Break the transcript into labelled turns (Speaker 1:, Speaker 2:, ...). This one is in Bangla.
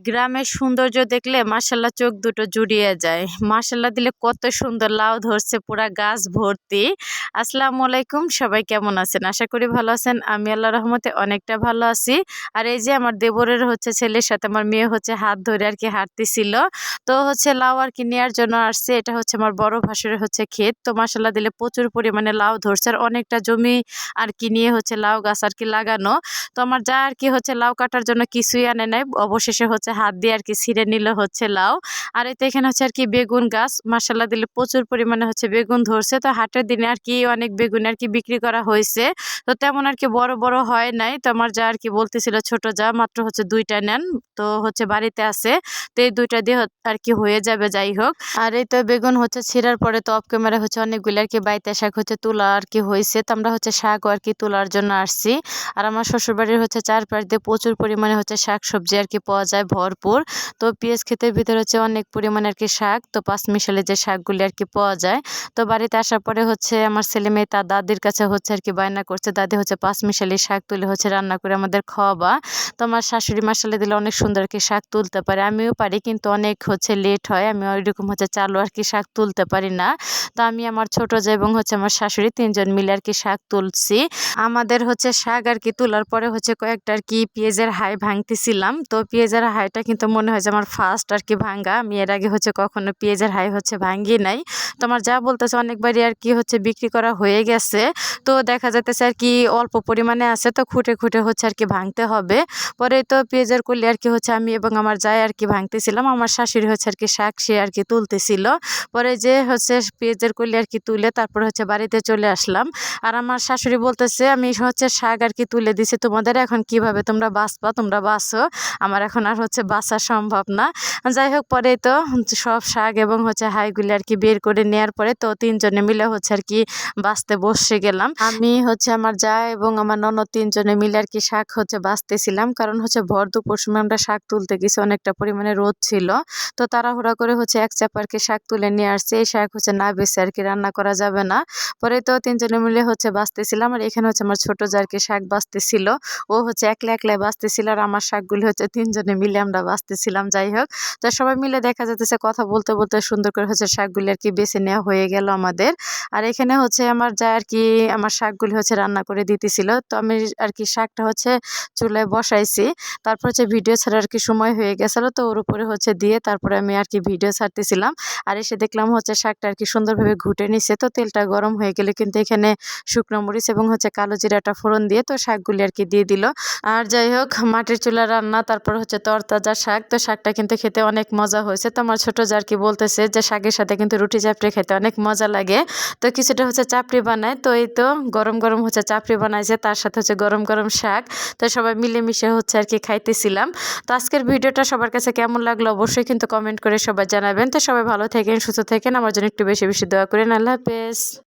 Speaker 1: গ্রামের সৌন্দর্য দেখলে মাশাল্লাহ চোখ দুটো জুড়িয়ে যায়। মাশাল্লাহ দিলে কত সুন্দর লাউ ধরছে পুরা গাছ ভর্তি। আসসালামু আলাইকুম, সবাই কেমন আছেন? আশা করি ভালো আছেন। আমি আল্লাহর রহমতে অনেকটা ভালো আছি। আর এই যে আমার দেবরের ছেলের সাথে আমার মেয়ে হাত ধরে আর কি হাঁটতেছিল। তো লাউ আর কি নেওয়ার জন্য আসছে। এটা আমার বড় ভাসুরের ক্ষেত। তো মাশাল্লাহ দিলে প্রচুর পরিমাণে লাউ ধরছে আর অনেকটা জমি আর কি নিয়ে লাউ গাছ আর কি লাগানো। তো আমার যা আর কি লাউ কাটার জন্য কিছুই আনে নাই, অবশেষে হাত দিয়ে আর কি ছিঁড়ে নিল লাউ। আর এতে এখানে আর কি বেগুন গাছ, মাশাল্লাহ দিলে প্রচুর পরিমাণে বেগুন ধরছে। তো হাটের দিনে আর কি অনেক বেগুন আর কি বিক্রি করা হয়েছে। তো তেমন আর কি বড় বড় হয় নাই। তো আমার যা আর কি বলতেছিল ছোট যা মাত্র দুইটা নেন, তো বাড়িতে আছে, তো এই দুইটা দিয়ে আর কি হয়ে যাবে, যাই হোক। আর এই তো বেগুন ছিঁড়ার পরে তো অফ ক্যামেরা অনেকগুলো আর কি বাইতে শাক তোলা আর কি হয়েছে। তো আমরা শাক আর কি তোলার জন্য আসছি। আর আমার শ্বশুরবাড়ির চারপাশ দিয়ে প্রচুর পরিমাণে শাক সবজি আর কি পাওয়া যায় ভরপুর। তো পেঁয়াজ ক্ষেতের ভিতরে অনেক পরিমাণে আর কি শাক, তো পাঁচ মিশালি যে শাকগুলি আর কি পাওয়া যায়। তো বাড়িতে আসার পরে আমার ছেলে মেয়ে তার দাদির কাছে আর কি বায়না করছে, দাদি পাঁচ মিশালি শাক তুলে রান্না করে আমাদের খাওয়াবা। তো আমার শাশুড়ি মাশাআল্লাহ দিলে অনেক সুন্দর আর কি শাক তুলতে পারে, আমিও পারি, কিন্তু অনেক লেট হয়, আমি ওইরকম চালু আর কি শাক তুলতে পারি না। তো আমি আমার ছোট যা এবং আমার শাশুড়ি তিনজন মিলে আর কি শাক তুলছি। আমাদের শাক আর কি তোলার পরে কয়েকটা আর কি পেঁয়াজের হাই ভাঙতেছিলাম। তো পেঁয়াজের হাইটা কিন্তু মনে হয় যে আমার ফার্স্ট আর কি ভাঙ্গা, আমি এর আগে কখনো পেঁয়াজের হাই ভাঙ্গি নাই। তো আমার যা বলতেছে অনেকবারই আর কি বিক্রি করা হয়ে গেছে। তো দেখা যাইতেছে আর কি অল্প পরিমাণে আছে, তো খুঁটে খুঁটে আর কি ভাঙতে হবে। পরে তো পেঁয়াজের কলি আর কি আমি এবং আমার যাই আর কি ভাঙতেছিলাম, আমার শাশুড়ি আর কি শাক সে আর কি তুলতেছিল। পরে যে পেঁয়াজের কলি আর কি তুলে তারপর বাড়িতে চলে আসলাম। আর আমার শাশুড়ি বলতেছে আমি শাক আর কি তুলে দিছি তোমাদের, এখন কিভাবে তোমরা বাঁচবা, তোমরা বাঁচো, আমার এখন আর বাঁচা সম্ভব না। যাই হোক, পরে তো সব শাক এবং হাইগুলি আর কি বের করে নেওয়ার পরে তো তিনজনে মিলে আর কি বাঁচতে বসে গেলাম। আমি আমার যা এবং আমার ননদ তিনজনে মিলে আর কি শাক বাঁচতেছিলাম, কারণ ভর দুপুর সময় আমরা শাক তুলতে গেছি, অনেকটা পরিমাণে রোদ ছিল। তো তাড়াহুড়া করে এক চাপ আর কি শাক তুলে নিয়ে আসছে। এই শাক না বেছে আর কি রান্না করা যাবে না। পরে তো তিনজনে মিলে বাঁচতেছিলাম। আর এখানে আমার ছোট যা আর কি শাক বাঁচতেছিল, ও একলা একলাই বাঁচতেছিল, আর আমার শাকগুলি তিনজনে মিলে আমরা বাঁচতেছিলাম। যাই হোক, তো সবাই মিলে দেখা যাচ্ছে কথা বলতে বলতে সুন্দর করে শাকগুলি আর কি বেছে নেওয়া হয়ে গেল আমাদের। আর এখানে আমার যা আর কি আমার শাকগুলি রান্না করে দিতেছিল। তো আমি আর কি শাকটা চুলায় বসাইছি, তারপর ভিডিও ছাড়ার আর কি সময় হয়ে গেছিল, তো ওর উপরে দিয়ে তারপরে আমি আর কি ভিডিও ছাড়তেছিলাম। আর এসে দেখলাম শাকটা আর কি সুন্দরভাবে ঘুটে নিছে। তো তেলটা গরম হয়ে গেলে কিন্তু এখানে শুকনো মরিচ এবং কালো জিরাটা ফোড়ন দিয়ে তো শাকগুলি আর কি দিয়ে দিল। আর যাই হোক, মাটির চুলা রান্না, তারপর তরতাজা শাক, তো শাকটা কিন্তু খেতে অনেক মজা হয়েছে। তো আমার ছোট যা আর কি বলতেছে যে শাকের সাথে কিন্তু রুটি চাপড়ি খেতে অনেক মজা লাগে। তো কিছুটা চাপড়ি বানায়, তো এই তো গরম গরম চাপড়ি বানাইছে, তার সাথে গরম গরম শাক। তো সবাই মিলেমিশে আর কি খাইতেছিলাম। তো আজকের ভিডিওটা সবার কাছে কেমন লাগলো অবশ্যই কিন্তু কমেন্ট করে সবাই জানাবেন। তো সবাই ভালো থাকেন, সুস্থ থাকেন, আমার জন্য একটু বেশি বেশি দোয়া করেন। আল্লাহ হাফেজ।